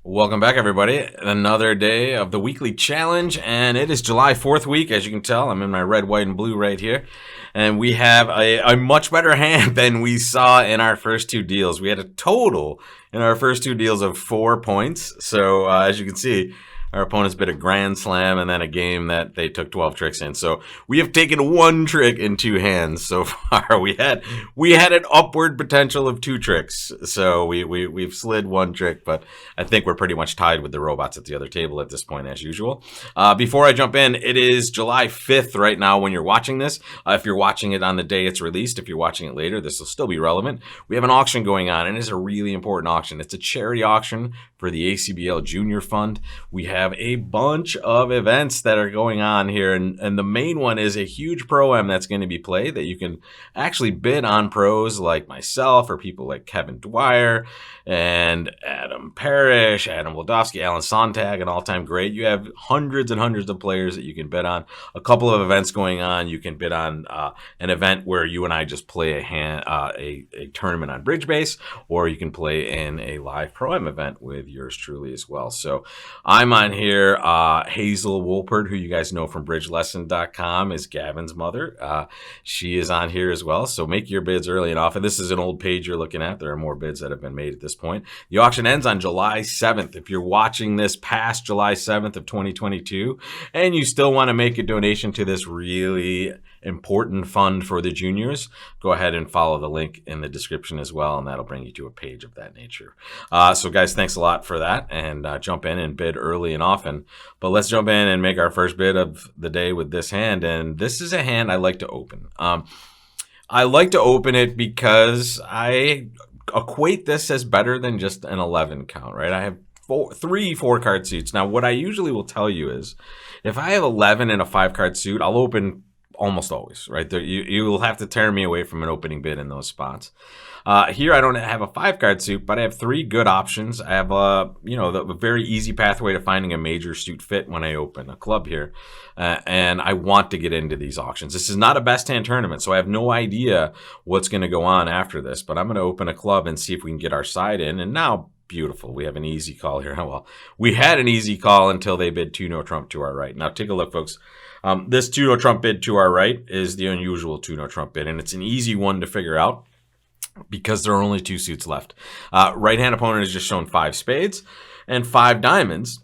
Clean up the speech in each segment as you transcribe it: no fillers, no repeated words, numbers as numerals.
Welcome back, everybody. Another day of the weekly challenge, and it is July 4th week. As you can tell, I'm in my red, white, and blue right here. And we have a much better hand than we saw in our first two deals. We had a total in our first two deals of 4 points. So, as you can see, our opponents bid a grand slam and then a game that they took 12 tricks in. So we have taken one trick in two hands so far. We had an upward potential of 2 tricks. So we've slid one trick, but I think we're pretty much tied with the robots at the other table at this point, as usual. Before I jump in, it is July 5th right now when you're watching this. If you're watching it on the day it's released, if you're watching it later, this will still be relevant. We have an auction going on, and it's a really important auction. It's a charity auction for the ACBL Junior Fund. We have a bunch of events that are going on here, and the main one is a huge Pro-Am that's going to be played that you can actually bid on pros like myself or people like Kevin Dwyer and Adam Parrish, Adam Wladowski, Alan Sontag, an all-time great. You have hundreds and hundreds of players that you can bid on. A couple of events going on. You can bid on an event where you and I just play a tournament on Bridge Base, or you can play in a live Pro-Am event with yours truly as well. So I'm on here. Hazel Wolpert, who you guys know from bridgelesson.com, is Gavin's mother. She is on here as well. So make your bids early and often. This is an old page you're looking at. There are more bids that have been made at this point. The auction ends on July 7th. If you're watching this past July 7th of 2022 and you still want to make a donation to this really important fund for the juniors, go ahead and follow the link in the description as well, and that'll bring you to a page of that nature. So guys, thanks a lot for that, and jump in and bid early and often. But let's jump in and make our first bid of the day with this hand, and this is a hand I like to open. I like to open it because I equate this as better than just an 11 count, right? I have three 4-card suits. Now, what I usually will tell you is if I have 11 in a 5-card suit, I'll open almost always, right? You will have to tear me away from an opening bid in those spots. Here, I don't have a 5-card suit, but I have 3 good options. I have the very easy pathway to finding a major suit fit when I open a club here. And I want to get into these auctions. This is not a best hand tournament, so I have no idea what's going to go on after this, but I'm going to open a club and see if we can get our side in. And now, beautiful, we have an easy call here. Well, we had an easy call until they bid 2-no trump to our right. Now, take a look, folks. This 2-no trump bid to our right is the unusual 2-no trump bid, and it's an easy one to figure out because there are only 2 suits left. Right-hand opponent has just shown 5 spades and 5 diamonds.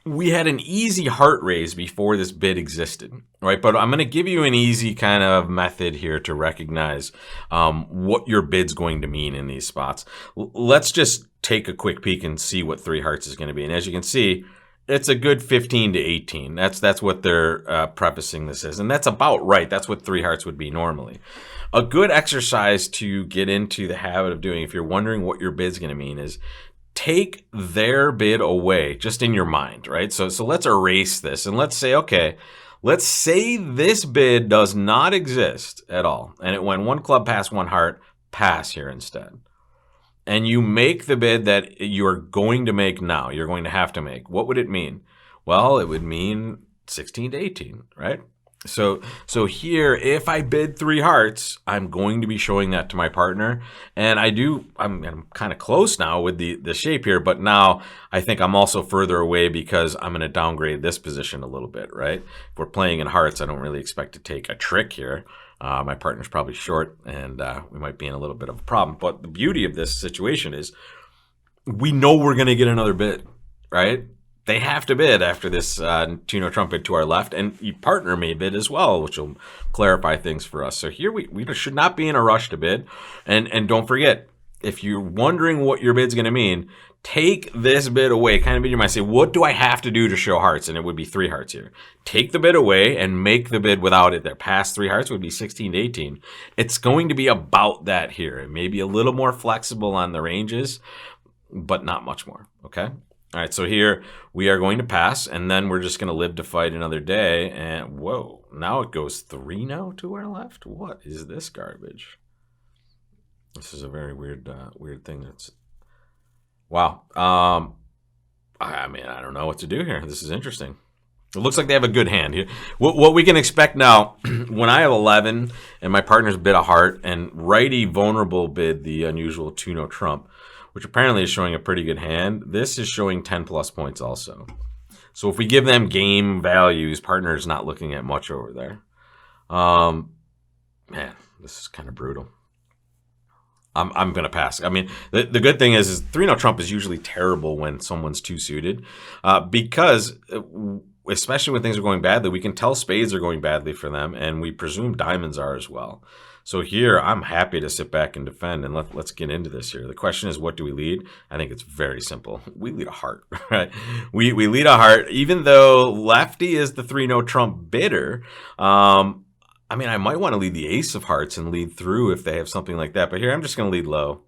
We had an easy heart raise before this bid existed, right? But I'm going to give you an easy kind of method here to recognize what your bid's going to mean in these spots. Let's just take a quick peek and see what 3 hearts is going to be. And as you can see, it's a good 15 to 18. That's what they're prefacing this as. And that's about right. That's what 3 hearts would be normally. A good exercise to get into the habit of doing, if you're wondering what your bid's going to mean, is take their bid away just in your mind, right? So let's erase this and let's say, okay, let's say this bid does not exist at all. And it went 1 club past 1 heart, pass here instead. And you make the bid that you're going to make now, you're going to have to make. What would it mean? Well, it would mean 16 to 18, right? So here, if I bid 3 hearts, I'm going to be showing that to my partner. And I'm kind of close now with the shape here, but now I think I'm also further away because I'm going to downgrade this position a little bit, right? If we're playing in hearts, I don't really expect to take a trick here. My partner's probably short, and we might be in a little bit of a problem. But the beauty of this situation is we know we're going to get another bid, right? They have to bid after this 2-no trump bid to our left, and your partner may bid as well, which will clarify things for us. So here we should not be in a rush to bid. And don't forget, if you're wondering what your bid's going to mean, take this bid away. Kind of in your mind, say, what do I have to do to show hearts? And it would be 3 hearts here. Take the bid away and make the bid without it. Their past 3 hearts would be 16 to 18. It's going to be about that here. It may be a little more flexible on the ranges, but not much more, okay? All right, so here we are going to pass, and then we're just going to live to fight another day. And whoa, now it goes 3 now to our left. What is this garbage? This is a very weird thing. Wow. I mean, I don't know what to do here. This is interesting. It looks like they have a good hand here. What we can expect now, when I have 11 and my partner's bid a heart and righty vulnerable bid the unusual 2-no trump, which apparently is showing a pretty good hand. This is showing 10 plus points also. So if we give them game values, partner's not looking at much over there. Man, this is kind of brutal. I'm going to pass. I mean, the good thing is 3-0 trump is usually terrible when someone's too suited because especially when things are going badly, we can tell spades are going badly for them, and we presume diamonds are as well. So here, I'm happy to sit back and defend, and let's get into this here. The question is, what do we lead? I think it's very simple. We lead a heart, right? We lead a heart, even though lefty is the 3-0 trump bidder. I mean, I might want to lead the ace of hearts and lead through if they have something like that. But here, I'm just going to lead low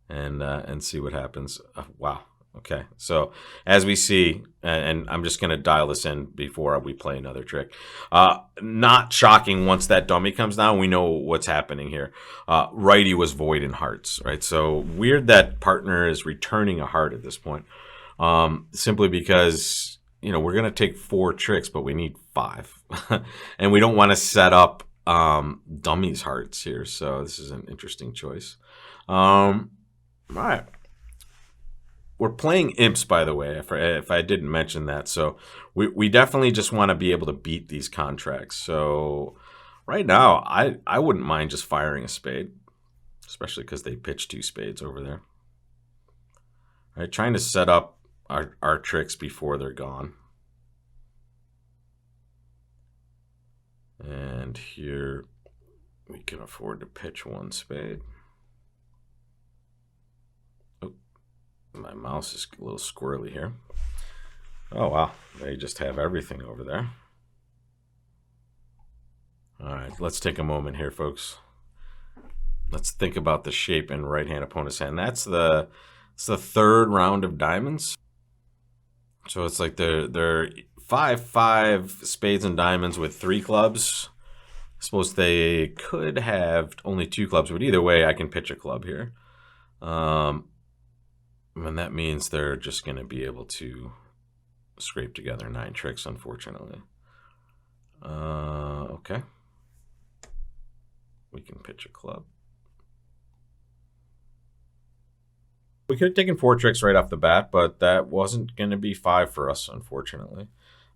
and see what happens. Wow. Okay. So as we see, and I'm just going to dial this in before we play another trick. Not shocking once that dummy comes down. We know what's happening here. Righty was void in hearts, right? So weird that partner is returning a heart at this point. Simply because, you know, we're going to take 4 tricks, but we need 5. And we don't want to set up dummies hearts here. So this is an interesting choice. All right. We're playing imps, by the way, if I didn't mention that. So we definitely just want to be able to beat these contracts. So right now, I wouldn't mind just firing a spade, especially because they pitch 2 spades over there. All right, trying to set up our tricks before they're gone. And here we can afford to pitch 1 spade. My mouse is a little squirrely here. Oh, wow. They just have everything over there. All right, let's take a moment here, folks. Let's think about the shape in right-hand opponent's hand. It's the 3rd round of diamonds. So it's like they're 5 spades and diamonds with 3 clubs. I suppose they could have only 2 clubs, but either way, I can pitch a club here. And that means they're just going to be able to scrape together 9 tricks, unfortunately. Okay. We can pitch a club. We could have taken 4 tricks right off the bat, but that wasn't going to be 5 for us, unfortunately.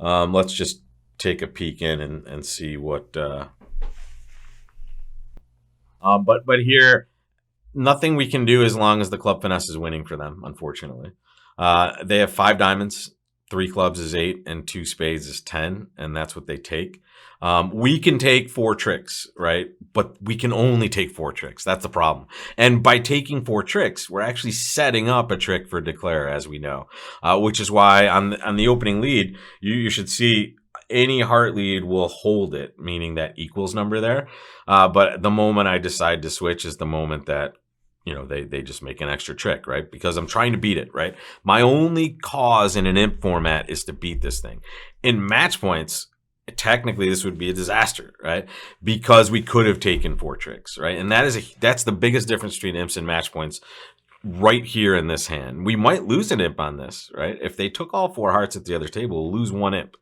Let's just take a peek in and see what... But here... Nothing we can do as long as the club finesse is winning for them, unfortunately. They have 5 diamonds, 3 clubs is 8, and 2 spades is 10, and that's what they take. We can take 4 tricks, right? But we can only take 4 tricks. That's the problem. And by taking 4 tricks, we're actually setting up a trick for declare, as we know, which is why on the opening lead, you should see any heart lead will hold it, meaning that equals number there. But the moment I decide to switch is the moment that, you know, they just make an extra trick, right? Because I'm trying to beat it, right? My only cause in an imp format is to beat this thing. In match points, technically this would be a disaster, right? Because we could have taken 4 tricks, right? And that's the biggest difference between imps and match points right here in this hand. We might lose an imp on this, right? If they took all 4 hearts at the other table, we'll lose 1 imp.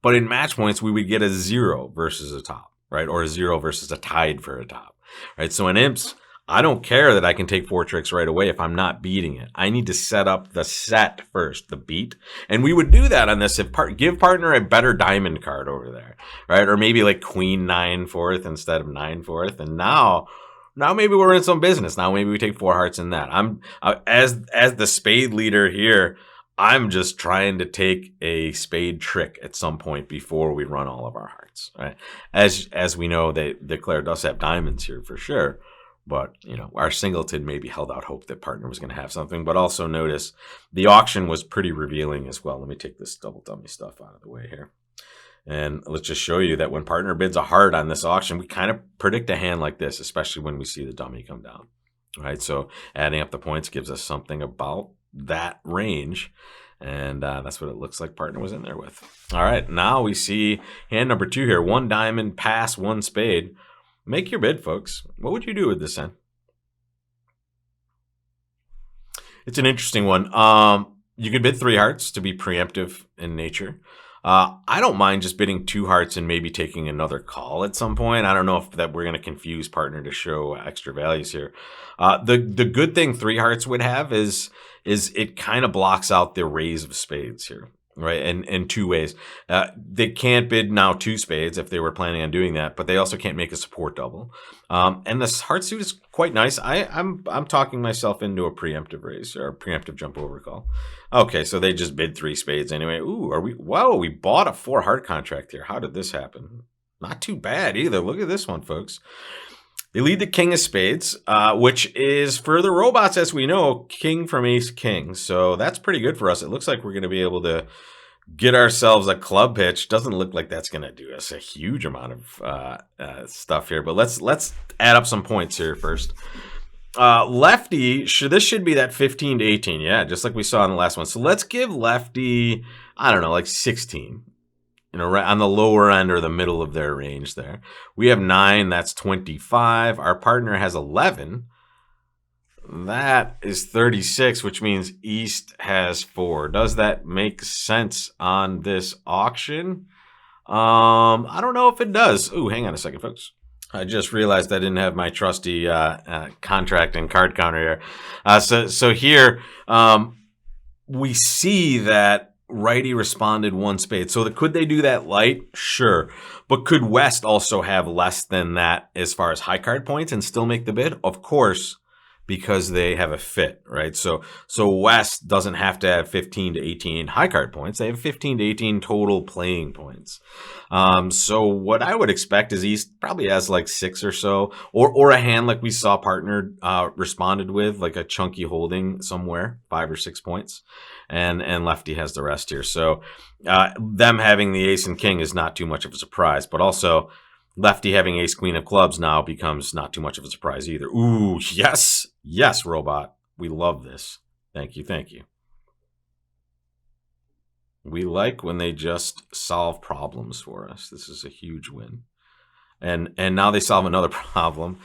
But in match points, we would get a 0 versus a top, right? Or a 0 versus a tied for a top, right? So in imps, I don't care that I can take 4 tricks right away if I'm not beating it. I need to set up the set first, the beat. And we would do that on this if give partner a better diamond card over there, right? Or maybe like queen 9 4th instead of 9 4th. And now maybe we're in some business. Now maybe we take 4 hearts in that. I'm as the spade leader here, I'm just trying to take a spade trick at some point before we run all of our hearts, right? As we know, declare does have diamonds here for sure. But, you know, our singleton maybe held out hope that partner was going to have something. But also notice the auction was pretty revealing as well. Let me take this double dummy stuff out of the way here. And let's just show you that when partner bids a heart on this auction, we kind of predict a hand like this, especially when we see the dummy come down, right? So adding up the points gives us something about that range. And that's what it looks like partner was in there with. All right, now we see hand number 2 here. 1 diamond, pass, 1 spade. Make your bid, folks. What would you do with this hand? It's an interesting one. You could bid 3 hearts to be preemptive in nature. I don't mind just bidding 2 hearts and maybe taking another call at some point. I don't know if that we're going to confuse partner to show extra values here. The good thing 3 hearts would have is it kind of blocks out the raise of spades here. Right, and in 2 ways, they can't bid now 2 spades if they were planning on doing that, but they also can't make a support double. And this heart suit is quite nice. I'm talking myself into a preemptive raise or a preemptive jump over call. Okay, so they just bid 3 spades anyway. Ooh, whoa, we bought a 4 heart contract here. How did this happen? Not too bad either. Look at this one, folks. They lead the king of spades, which is for the robots, as we know, king from ace king. So that's pretty good for us. It looks like we're going to be able to get ourselves a club pitch. Doesn't look like that's going to do us a huge amount of stuff here. But let's add up some points here first. Lefty, this should be that 15 to 18. Yeah, just like we saw in the last one. So let's give Lefty, I don't know, like 16. On the lower end or the middle of their range there. We have 9, that's 25. Our partner has 11. That is 36, which means East has 4. Does that make sense on this auction? I don't know if it does. Ooh, hang on a second, folks. I just realized I didn't have my trusty contract and card counter here. So here we see that righty responded 1 spade. So could they do that light? Sure. But could West also have less than that as far as high card points and still make the bid? Of course, because they have a fit, right? So West doesn't have to have 15 to 18 high card points. They have 15 to 18 total playing points. So what I would expect is East probably has like 6 or so, or a hand like we saw partner responded with, like a chunky holding somewhere, 5 or 6 points. And Lefty has the rest here. So them having the ace and king is not too much of a surprise, but also Lefty having ace queen of clubs now becomes not too much of a surprise either. Ooh, yes, robot. We love this. Thank you. We like when they just solve problems for us. This is a huge win. And now they solve another problem.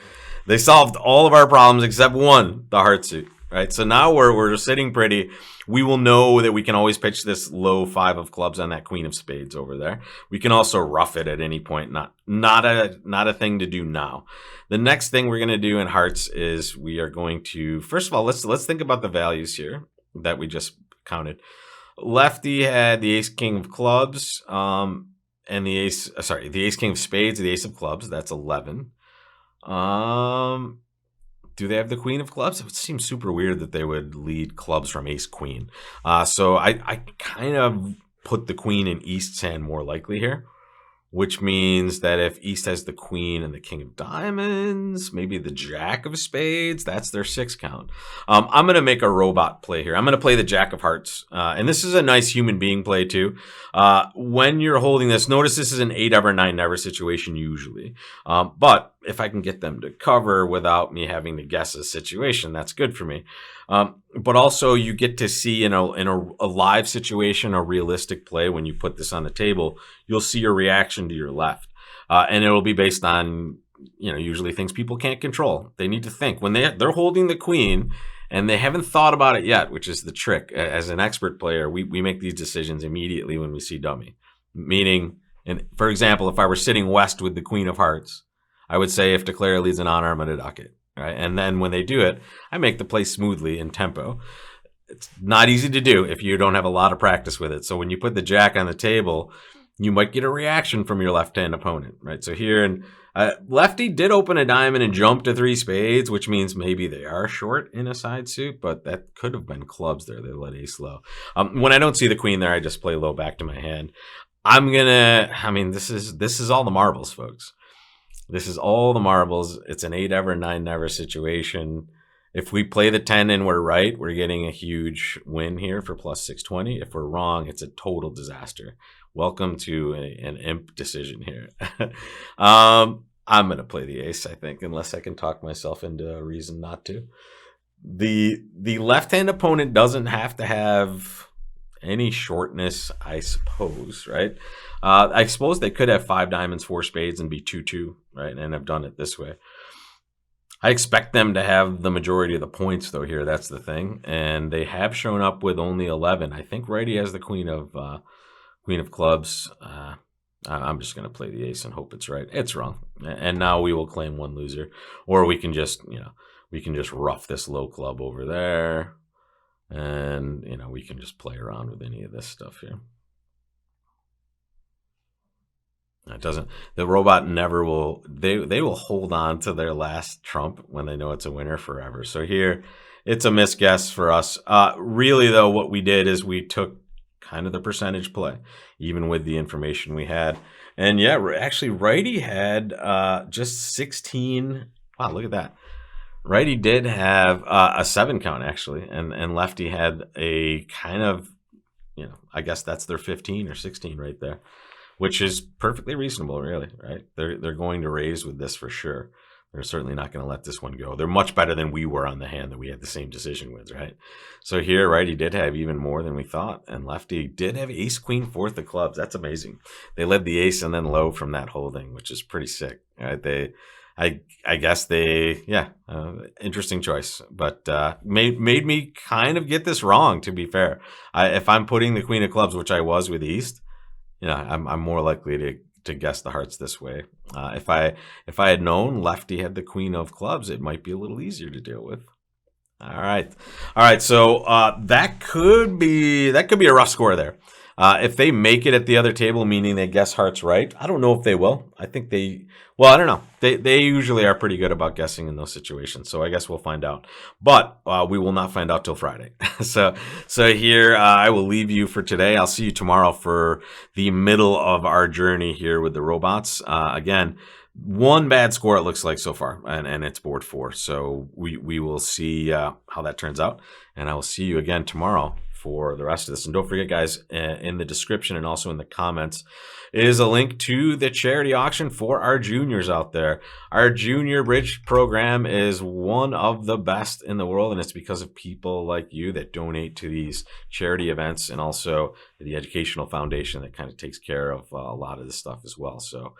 They solved all of our problems except one, the heart suit. Right, so now we're sitting pretty. We will know that we can always pitch this low 5 of clubs on that queen of spades over there. We can also rough it at any point. Not a thing to do now. The next thing we're going to do in hearts is we are going to, first of all, let's think about the values here that we just counted. Lefty had the ace king of clubs, and the ace king of spades, the ace of clubs. That's 11. Do they have the queen of clubs? It would seem super weird that they would lead clubs from ace queen. So I kind of put the queen in East's hand more likely here, which means that if East has the queen and the king of diamonds, maybe the jack of spades, that's their 6 count. I'm going to make a robot play here. I'm going to play the jack of hearts. And this is a nice human being play too. When you're holding this, notice this is an 8 ever, 9 never situation usually. But if I can get them to cover without me having to guess a situation, that's good for me. But also you get to see in a live situation, a realistic play, when you put this on the table, you'll see your reaction to your left. And it'll be based on, usually things people can't control. They need to think. When they're holding the queen and they haven't thought about it yet, which is the trick. As an expert player, we make these decisions immediately when we see dummy. Meaning, for example, if I were sitting West with the queen of hearts, I would say if declare leads an honor, I'm going to duck it. Right? And then when they do it, I make the play smoothly in tempo. It's not easy to do if you don't have a lot of practice with it. So when you put the jack on the table, you might get a reaction from your left-hand opponent, right? So here, Lefty did open a diamond and jump to 3 spades, which means maybe they are short in a side suit, but that could have been clubs there. They let ace low. When I don't see the queen there, I just play low back to my hand. This is all the marbles, folks. This is all the marbles. It's an 8 ever, 9 never situation. If we play the 10 and we're right, we're getting a huge win here for plus 620. If we're wrong, it's a total disaster. Welcome to an imp decision here. I'm going to play the ace, I think, unless I can talk myself into a reason not to. The left-hand opponent doesn't have to have any shortness, I suppose, right? I suppose they could have 5 diamonds, 4 spades, and be 2-2, right? And have done it this way. I expect them to have the majority of the points, though, here. That's the thing. And they have shown up with only 11. I think righty has the queen of Queen of clubs. I'm just going to play the ace and hope it's right. It's wrong. And now we will claim one loser. Or we can just, we can just rough this low club over there. And, we can just play around with any of this stuff here. It doesn't, the robot never will, they will hold on to their last trump when they know it's a winner forever. So here, it's a misguess for us. Really, though, what we did is we took kind of the percentage play, even with the information we had. And yeah, actually, righty had just 16. Wow, look at that. Righty did have a 7 count, actually, and lefty had a kind of, I guess that's their 15 or 16 right there, which is perfectly reasonable, really, right? They're going to raise with this for sure. They're certainly not going to let this one go. They're much better than we were on the hand that we had the same decision with, right? So here, righty did have even more than we thought, and lefty did have ace, queen, 4th of clubs. That's amazing. They led the ace and then low from that holding, which is pretty sick. Right? I guess interesting choice, but made me kind of get this wrong. To be fair, if I'm putting the queen of clubs, which I was with East, I'm more likely to guess the hearts this way. If I had known lefty had the queen of clubs, it might be a little easier to deal with. All right. So that could be a rough score there. If they make it at the other table, meaning they guess hearts right, I don't know if they will. I think I don't know. They usually are pretty good about guessing in those situations. So I guess we'll find out. But we will not find out till Friday. so here, I will leave you for today. I'll see you tomorrow for the middle of our journey here with the robots. Again, one bad score it looks like so far, and it's board 4. So we will see how that turns out. And I will see you again tomorrow for the rest of this. And don't forget, guys, in the description and also in the comments is a link to the charity auction for our juniors out there. Our junior bridge program is one of the best in the world, and it's because of people like you that donate to these charity events, and also the educational foundation that kind of takes care of a lot of this stuff as well. So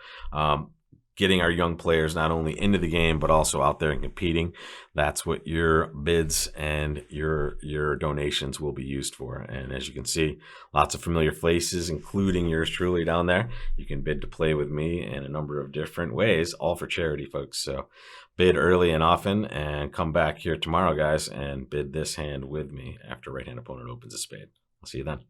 getting our young players not only into the game, but also out there and competing. That's what your bids and your donations will be used for. And as you can see, lots of familiar faces, including yours truly down there. You can bid to play with me in a number of different ways, all for charity, folks. So bid early and often, and come back here tomorrow, guys, and bid this hand with me after right-hand opponent opens a spade. I'll see you then.